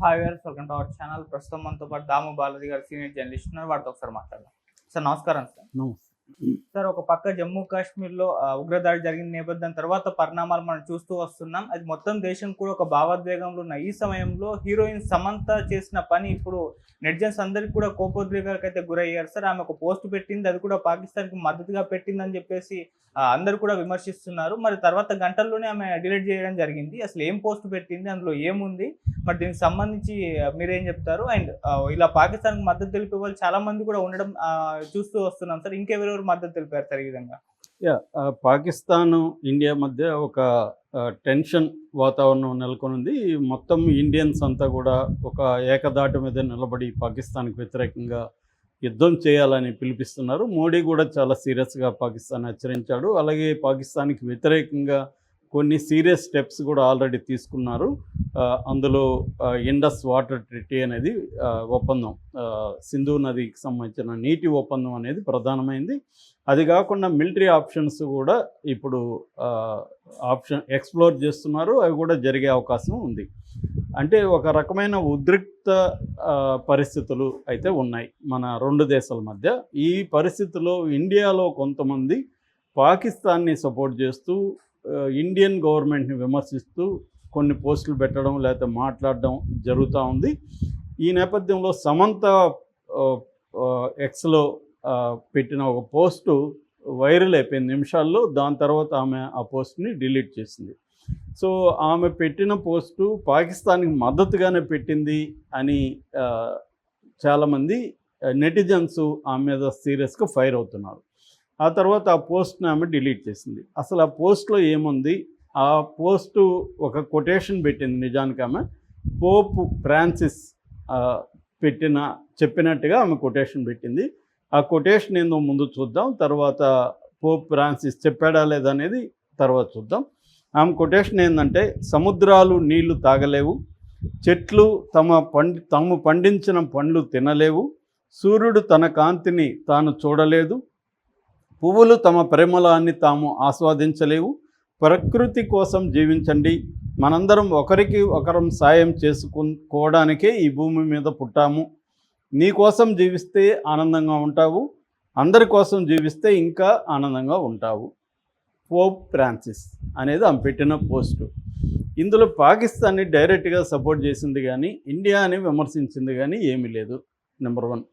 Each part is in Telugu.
హాయ్ గారు, వెల్కమ్ టు అవర్ ఛానల్. ప్రస్తుతం మనతో పాటు దాము బాలాజీ గారు సీనియర్ జర్నలిస్ట్ ఉన్నారు. వాటితో ఒకసారి మాట్లాడదాం. సార్ నమస్కారం సార్. నమస్తే. సార్, ఒక పక్క జమ్మూ కాశ్మీర్లో ఉగ్రదాడి జరిగిన నేపథ్యం తర్వాత పరిణామాలు మనం చూస్తూ వస్తున్నాం. అది మొత్తం దేశం కూడా ఒక భావోద్వేగంలో ఉన్న ఈ సమయంలో హీరోయిన్ సమంత చేసిన పని ఇప్పుడు నెటిజన్స్ అందరికీ కూడా కోపోద్రేకాలకు అయితే గురయ్యారు సార్. ఆమె ఒక పోస్ట్ పెట్టింది, అది కూడా పాకిస్తాన్కి మద్దతుగా పెట్టిందని చెప్పేసి అందరూ కూడా విమర్శిస్తున్నారు. మరి తర్వాత గంటల్లోనే ఆమె డిలీట్ చేయడం జరిగింది. అసలు ఏం పోస్ట్ పెట్టింది, అందులో ఏముంది, మరి దీనికి సంబంధించి మీరేం చెప్తారు? అండ్ ఇలా పాకిస్తాన్కి మద్దతు తెలిపే వాళ్ళు చాలా మంది కూడా ఉండడం చూస్తూ వస్తున్నాం సార్. ఇంకెవరెవరు మద్దతు తెలిపారు సార్ ఈ విధంగా? పాకిస్తాన్ ఇండియా మధ్య ఒక టెన్షన్ వాతావరణం నెలకొనింది. మొత్తం ఇండియన్స్ అంతా కూడా ఒక ఏకదాటి మీద నిలబడి పాకిస్తాన్కి వ్యతిరేకంగా యుద్ధం చేయాలని పిలిపిస్తున్నారు. మోడీ కూడా చాలా సీరియస్గా పాకిస్తాన్ హెచ్చరించాడు. అలాగే పాకిస్తాన్కి వ్యతిరేకంగా కొన్ని సీరియస్ స్టెప్స్ కూడా ఆల్రెడీ తీసుకున్నారు. అందులో ఇండస్ వాటర్ ట్రీటీ అనేది ఒప్పందం, సింధు నదికి సంబంధించిన నీటి ఒప్పందం అనేది ప్రధానమైంది. అది కాకుండా మిలిటరీ ఆప్షన్స్ కూడా ఇప్పుడు ఎక్స్ప్లోర్ చేస్తున్నారు. అవి కూడా జరిగే అవకాశం ఉంది. అంటే ఒక రకమైన ఉద్రిక్త పరిస్థితులు అయితే ఉన్నాయి మన రెండు దేశాల మధ్య. ఈ పరిస్థితుల్లో ఇండియాలో కొంతమంది పాకిస్తాన్ని సపోర్ట్ చేస్తూ ఇండియన్ గవర్నమెంట్ని విమర్శిస్తూ కొన్ని పోస్టులు పెట్టడం లేకపోతే మాట్లాడడం జరుగుతూ ఉంది. ఈ నేపథ్యంలో సమంత ఎక్స్లో పెట్టిన ఒక పోస్టు వైరల్ అయిపోయింది నిమిషాల్లో. దాని తర్వాత ఆమె ఆ పోస్ట్ని డిలీట్ చేసింది. సో ఆమె పెట్టిన పోస్టు పాకిస్తాన్కి మద్దతుగానే పెట్టింది అని చాలామంది నెటిజన్స్ ఆమె మీద సీరియస్గా ఫైర్ అవుతున్నారు. ఆ తర్వాత ఆ పోస్ట్ని ఆమె డిలీట్ చేసింది. అసలు ఆ పోస్ట్లో ఏముంది? ఆ పోస్టు ఒక కొటేషన్ పెట్టింది. నిజానికి ఆమె పోప్ ఫ్రాన్సిస్ చెప్పినట్టుగా ఆమె కొటేషన్ పెట్టింది. ఆ కొటేషన్ ఏందో ముందు చూద్దాం, తర్వాత పోప్ ఫ్రాన్సిస్ చెప్పాడా లేదా అనేది తర్వాత చూద్దాం. ఆమె కొటేషన్ ఏంటంటే, సముద్రాలు నీళ్లు తాగలేవు, చెట్లు తాము పండించిన పండ్లు తినలేవు, సూర్యుడు తన కాంతిని తాను చూడలేదు, పువ్వులు తమ పరిమళాన్ని తాము ఆస్వాదించలేవు, ప్రకృతి కోసం జీవించండి, మనందరం ఒకరికి ఒకరం సాయం చేసుకోవడానికే ఈ భూమి మీద పుట్టాము, నీ కోసం జీవిస్తే ఆనందంగా ఉంటావు, అందరి కోసం జీవిస్తే ఇంకా ఆనందంగా ఉంటావు. పోప్ ఫ్రాన్సిస్ అనేది ఆమె పెట్టిన పోస్టు. ఇందులో పాకిస్తాన్ని డైరెక్ట్గా సపోర్ట్ చేసింది కానీ ఇండియాని విమర్శించింది కానీ ఏమీ లేదు. నెంబర్ 1.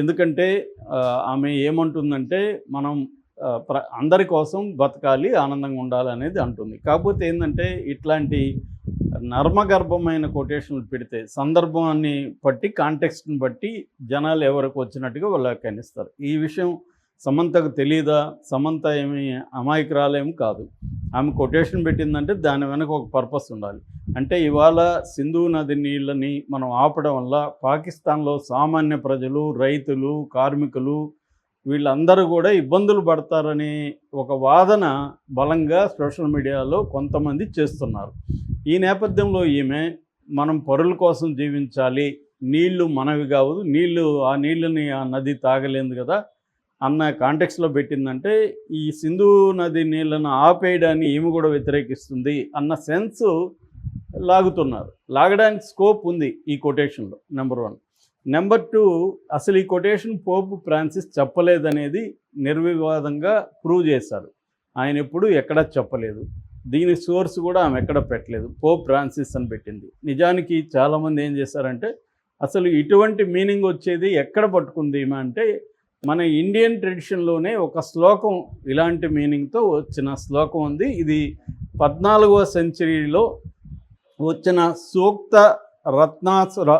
ఎందుకంటే ఆమె ఏమంటుందంటే, మనం అందరి కోసం బతకాలి, ఆనందంగా ఉండాలి అనేది అంటుంది. కాకపోతే ఏంటంటే, ఇట్లాంటి నర్మగర్భమైన కొటేషన్లు పెడితే సందర్భాన్ని బట్టి, కాంటెక్స్ట్ని బట్టి జనాలు ఎవరికి వచ్చినట్టుగా వాళ్ళు వ్యాఖ్యానిస్తారు. ఈ విషయం సమంతకు తెలీదా? సమంత ఏమి అమాయకురాలేమి కాదు. ఆమె కొటేషన్ పెట్టిందంటే దాని వెనక ఒక పర్పస్ ఉండాలి. అంటే ఇవాళ సింధు నది నీళ్ళని మనం ఆపడం వల్ల పాకిస్తాన్లో సామాన్య ప్రజలు, రైతులు, కార్మికులు వీళ్ళందరూ కూడా ఇబ్బందులు పడతారని ఒక వాదన బలంగా సోషల్ మీడియాలో కొంతమంది చేస్తున్నారు. ఈ నేపథ్యంలో ఈమె మనం పరుల కోసం జీవించాలి, నీళ్లు మనవి కావు, ఆ నీళ్ళని ఆ నది తాగలేదు కదా అన్న కాంటెక్స్లో పెట్టిందంటే, ఈ సింధు నది నీళ్ళను ఆపేయడాన్ని ఈమె కూడా వ్యతిరేకిస్తుంది అన్న సెన్స్ లాగుతున్నారు. లాగడానికి స్కోప్ ఉంది ఈ కొటేషన్లో. నెంబర్ 1. నెంబర్ 2, అసలు ఈ కొటేషన్ పోప్ ఫ్రాన్సిస్ చెప్పలేదనేది నిర్వివాదంగా ప్రూవ్ చేశారు. ఆయన ఎప్పుడు ఎక్కడా చెప్పలేదు. దీని సోర్స్ కూడా ఆమె ఎక్కడ పెట్టలేదు. పోప్ ఫ్రాన్సిస్ అని పెట్టింది. నిజానికి చాలామంది ఏం చేశారంటే, అసలు ఇటువంటి మీనింగ్ వచ్చేది ఎక్కడ పట్టుకుంది ఈమె అంటే, మన ఇండియన్ ట్రెడిషన్లోనే ఒక శ్లోకం ఇలాంటి మీనింగ్తో వచ్చిన శ్లోకం ఉంది. ఇది 14వ సెంచరీలో వచ్చిన సూక్త రత్నాసుర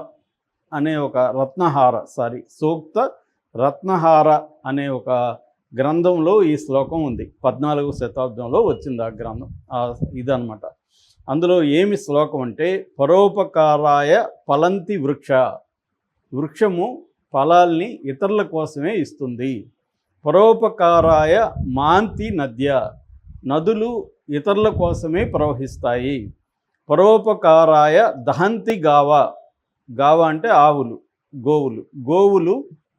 అనే ఒక సూక్త రత్నహార అనే ఒక గ్రంథంలో ఈ శ్లోకం ఉంది. 14వ శతాబ్దంలో వచ్చింది ఆ గ్రంథం. ఇదనమాట. అందులో ఏమి శ్లోకం అంటే, పరోపకారాయ ఫలంతి వృక్షము ఫలాల్ని ఇతరుల కోసమే ఇస్తుంది. పరోపకారాయ మాంతి నదులు ఇతరుల కోసమే ప్రవహిస్తాయి. పరోపకారాయ దహంతి గావ అంటే ఆవులు, గోవులు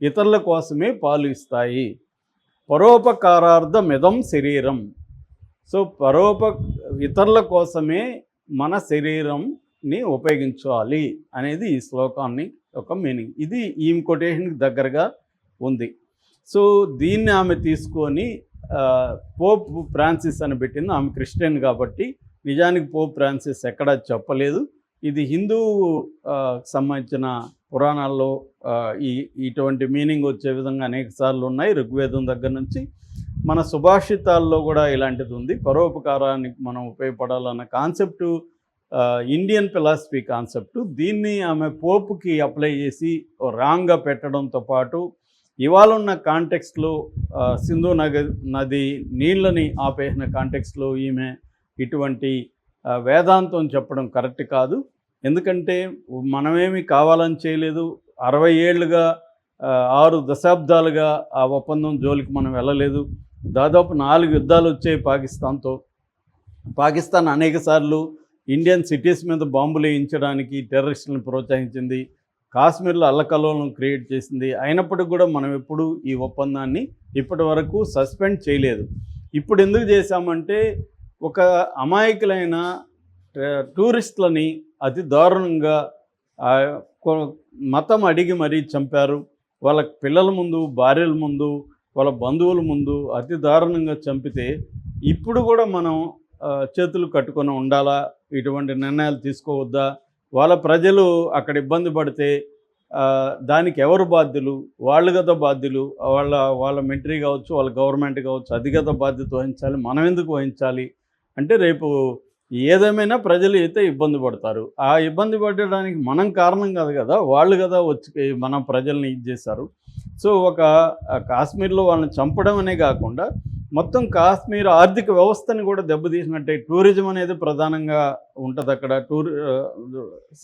ఇతరుల కోసమే పాలు ఇస్తాయి. పరోపకారార్థమిదం శరీరం. సో ఇతరుల కోసమే మన శరీరం ని ఉపయోగించాలి అనేది ఈ శ్లోకాన్ని ఒక మీనింగ్. ఇది ఈమె కొటేషన్కి దగ్గరగా ఉంది. సో దీన్ని ఆమె తీసుకొని పోప్ ఫ్రాన్సిస్ అని పెట్టింది. ఆమె క్రిస్టియన్ కాబట్టి నిజానికి పోప్ ఫ్రాన్సిస్ ఎక్కడా చెప్పలేదు. ఇది హిందూ సంబంధించిన పురాణాల్లో ఇటువంటి మీనింగ్ వచ్చే విధంగా అనేక సార్లు ఉన్నాయి. ఋగ్వేదం దగ్గర నుంచి మన సుభాషితాల్లో కూడా ఇలాంటిది ఉంది. పరోపకారానికి మనం ఉపయోగపడాలన్న కాన్సెప్టు ఇండియన్ ఫిలాసఫీ కాన్సెప్టు. దీన్ని ఆమె పోపుకి అప్లై చేసి రాంగ్గా పెట్టడంతో పాటు ఇవాళ ఉన్న కాంటెక్స్ట్లో సింధు నది నీళ్ళని ఆపేసిన కాంటెక్స్లో ఈమె ఇటువంటి వేదాంతం చెప్పడం కరెక్ట్ కాదు. ఎందుకంటే మనమేమి కావాలని చేయలేదు. 60 ఏళ్ళుగా 6 దశాబ్దాలుగా ఆ ఒప్పందం జోలికి మనం వెళ్ళలేదు. దాదాపు 4 యుద్ధాలు వచ్చాయి పాకిస్తాన్తో. పాకిస్తాన్ అనేక సార్లు ఇండియన్ సిటీస్ మీద బాంబులు వేయించడానికి టెర్రరిస్టులను ప్రోత్సహించింది. కాశ్మీర్లో అల్లకల్లోలం క్రియేట్ చేసింది. అయినప్పటికీ కూడా మనం ఎప్పుడు ఈ ఒప్పందాన్ని ఇప్పటి వరకు సస్పెండ్ చేయలేదు. ఇప్పుడు ఎందుకు చేశామంటే ఒక అమాయకులైన టూరిస్టులని అతి దారుణంగా మతం అడిగి మరీ చంపారు. వాళ్ళ పిల్లల ముందు, భార్యల ముందు, వాళ్ళ బంధువుల ముందు అతి దారుణంగా చంపితే ఇప్పుడు కూడా మనం చేతులు కట్టుకొని ఉండాలా? ఇటువంటి నిర్ణయాలు తీసుకోవద్దా? వాళ్ళ ప్రజలు అక్కడ ఇబ్బంది పడితే దానికి ఎవరు బాధ్యులు? వాళ్ళు కదా బాధ్యులు. వాళ్ళ మిలిటరీ కావచ్చు, వాళ్ళ గవర్నమెంట్ కావచ్చు, అది కదా బాధ్యత వహించాలి. మనం ఎందుకు వహించాలి అంటే రేపు ఏదేమైనా ప్రజలు అయితే ఇబ్బంది పడతారు. ఆ ఇబ్బంది పడడానికి మనం కారణం కాదు కదా, వాళ్ళు కదా వచ్చి మన ప్రజల్ని ఇది చేశారు. సో ఒక కాశ్మీర్లో వాళ్ళని చంపడం అనే కాకుండా మొత్తం కాశ్మీర్ ఆర్థిక వ్యవస్థని కూడా దెబ్బతీసినట్టే. టూరిజం అనేది ప్రధానంగా ఉంటుంది అక్కడ.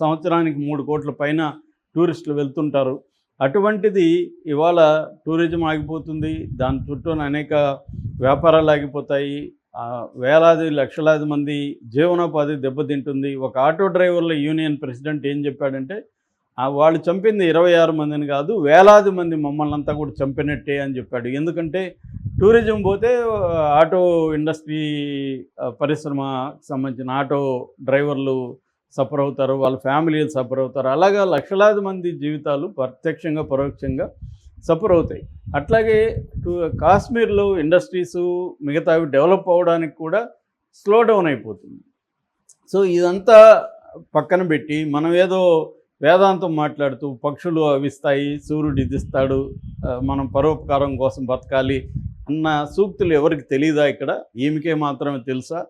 సంవత్సరానికి 3 కోట్ల పైన టూరిస్టులు వెళ్తుంటారు. అటువంటిది ఇవాళ టూరిజం ఆగిపోతుంది. దాని చుట్టూ అనేక వ్యాపారాలు ఆగిపోతాయి. వేలాది లక్షలాది మంది జీవనోపాధి దెబ్బతింటుంది. ఒక ఆటో డ్రైవర్ల యూనియన్ ప్రెసిడెంట్ ఏం చెప్పాడంటే వాళ్ళు చంపింది 26 మందిని కాదు, వేలాది మంది మమ్మల్ని అంతా కూడా చంపినట్టే అని చెప్పాడు. ఎందుకంటే టూరిజం పోతే ఆటో ఇండస్ట్రీ పరిశ్రమకు సంబంధించిన ఆటో డ్రైవర్లు సఫర్ అవుతారు, వాళ్ళ ఫ్యామిలీలు సఫర్ అవుతారు. అలాగా లక్షలాది మంది జీవితాలు ప్రత్యక్షంగా పరోక్షంగా సఫర్ అవుతాయి. అట్లాగే కాశ్మీర్లో ఇండస్ట్రీసు మిగతావి డెవలప్ అవ్వడానికి కూడా స్లో డౌన్ అయిపోతుంది. సో ఇదంతా పక్కన పెట్టి మనం ఏదో వేదాంతం మాట్లాడుతూ పక్షులు అవిస్తాయి, సూర్యుడు ఇదిస్తాడు, మనం పరోపకారం కోసం బతకాలి అన్న సూక్తులు ఎవరికి తెలియదా? ఇక్కడ ఈమెకే మాత్రమే తెలుసా?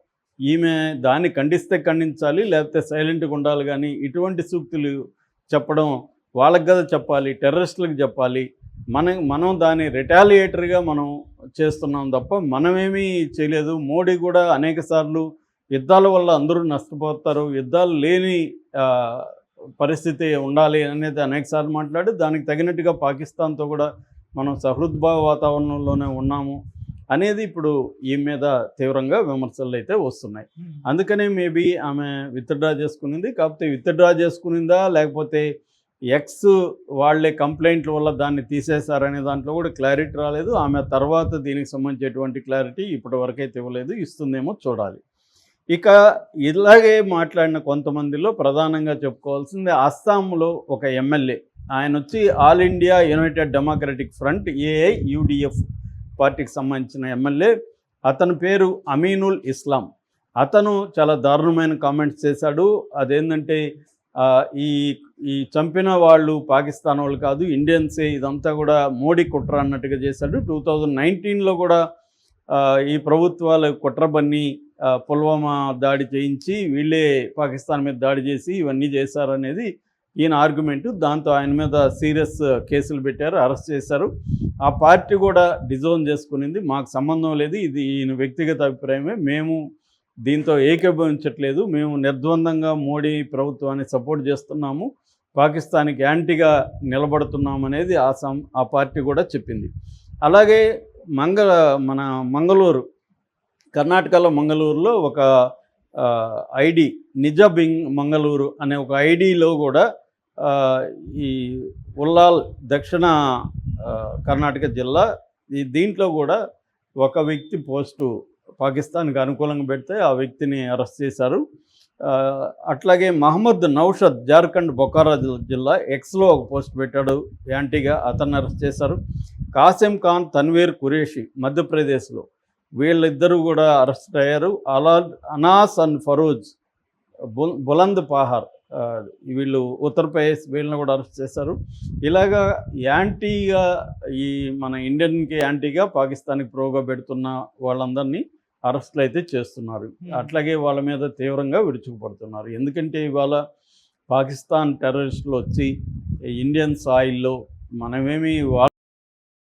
ఈమె దాన్ని ఖండిస్తే ఖండించాలి, లేకపోతే సైలెంట్గా ఉండాలి. కానీ ఇటువంటి సూక్తులు చెప్పడం వాళ్ళకి కదా చెప్పాలి, టెర్రరిస్టులకు చెప్పాలి. మనం దాన్ని రిటాలియేటరీగా మనం చేస్తున్నాం తప్ప మనమేమీ చేయలేదు. మోడీ కూడా అనేక సార్లు యుద్ధాల వల్ల అందరూ నష్టపోతారు, యుద్ధాలు లేని పరిస్థితి ఉండాలి అనేది అనేకసార్లు మాట్లాడి దానికి తగినట్టుగా పాకిస్తాన్తో కూడా మనం సహృద్భావ వాతావరణంలోనే ఉన్నాము అనేది ఇప్పుడు ఈ మీద తీవ్రంగా విమర్శలు అయితే వస్తున్నాయి. అందుకనే మేబీ ఆమె విత్డ్రా చేసుకునింది. కాకపోతే విత్డ్రా చేసుకునిందా లేకపోతే ఎక్స్ వాళ్ళే కంప్లైంట్ల వల్ల దాన్ని తీసేశారనే దాంట్లో కూడా క్లారిటీ రాలేదు. ఆమె తర్వాత దీనికి సంబంధించేటువంటి క్లారిటీ ఇప్పటి వరకైతే ఇవ్వలేదు, ఇస్తుందేమో చూడాలి. ఇక ఇలాగే మాట్లాడిన కొంతమందిలో ప్రధానంగా చెప్పుకోవాల్సింది అస్సాంలో ఒక ఎమ్మెల్యే. ఆయన వచ్చి all India United democratic front AIUDF పార్టీకి సంబంధించిన ఎమ్మెల్యే. అతని పేరు అమీనుల్ ఇస్లాం. అతను చాలా దారుణమైన కామెంట్స్ చేశాడు. అదేంటంటే ఈ చంపిన వాళ్ళు పాకిస్తాన్ వాళ్ళు కాదు, ఇండియన్సే, ఇదంతా కూడా మోడీ కుట్ర అన్నట్టుగా చేశాడు. 2019లో కూడా ఈ ప్రభుత్వాలు కుట్రబన్ని పుల్వామా దాడి చేయించి వీళ్ళే పాకిస్తాన్ మీద దాడి చేసి ఇవన్నీ చేశారనేది ఈయన ఆర్గ్యుమెంటు. దాంతో ఆయన మీద సీరియస్ కేసులు పెట్టారు, అరెస్ట్ చేశారు. ఆ పార్టీ కూడా డిజోన్ చేసుకునింది. మాకు సంబంధం లేదు, ఇది ఈయన వ్యక్తిగత అభిప్రాయమే, మేము దీంతో ఏకీభవించట్లేదు, మేము నిర్ద్వందంగా మోడీ ప్రభుత్వాన్ని సపోర్ట్ చేస్తున్నాము, పాకిస్తాన్కి యాంటీగా నిలబడుతున్నాం అనేది ఆ పార్టీ కూడా చెప్పింది. అలాగే మన మంగళూరు, కర్ణాటకలో మంగళూరులో ఒక ఐడి నిజబింగ్ మంగళూరు అనే ఒక ఐడిలో కూడా ఈ ఉల్లాల్ దక్షిణ కర్ణాటక జిల్లా దీంట్లో కూడా ఒక వ్యక్తి పోస్టు పాకిస్తాన్కి అనుకూలంగా పెడితే ఆ వ్యక్తిని అరెస్ట్ చేశారు. అట్లాగే మహమ్మద్ నౌషద్ జార్ఖండ్ బొకారా జిల్లా ఎక్స్లో ఒక పోస్ట్ పెట్టాడు యాంటీగా, అతన్ని అరెస్ట్ చేశారు. కాసిం ఖాన్, తన్వీర్ ఖురేషి మధ్యప్రదేశ్లో, వీళ్ళిద్దరూ కూడా అరెస్ట్ అయ్యారు. అనాస్ అండ్ ఫరోజ్ బులంద్ పహార్, వీళ్ళు ఉత్తరప్రదేశ్, వీళ్ళని కూడా అరెస్ట్ చేశారు. ఇలాగా యాంటీగా ఈ మన ఇండియన్కి యాంటీగా పాకిస్తాన్కి ప్రోగా పెడుతున్న వాళ్ళందరినీ అరెస్టులు అయితే చేస్తున్నారు. అట్లాగే వాళ్ళ మీద తీవ్రంగా విరుచుకుపడుతున్నారు. ఎందుకంటే ఇవాళ పాకిస్తాన్ టెర్రరిస్టులు వచ్చి ఇండియన్ సాయిల్లో మనమేమి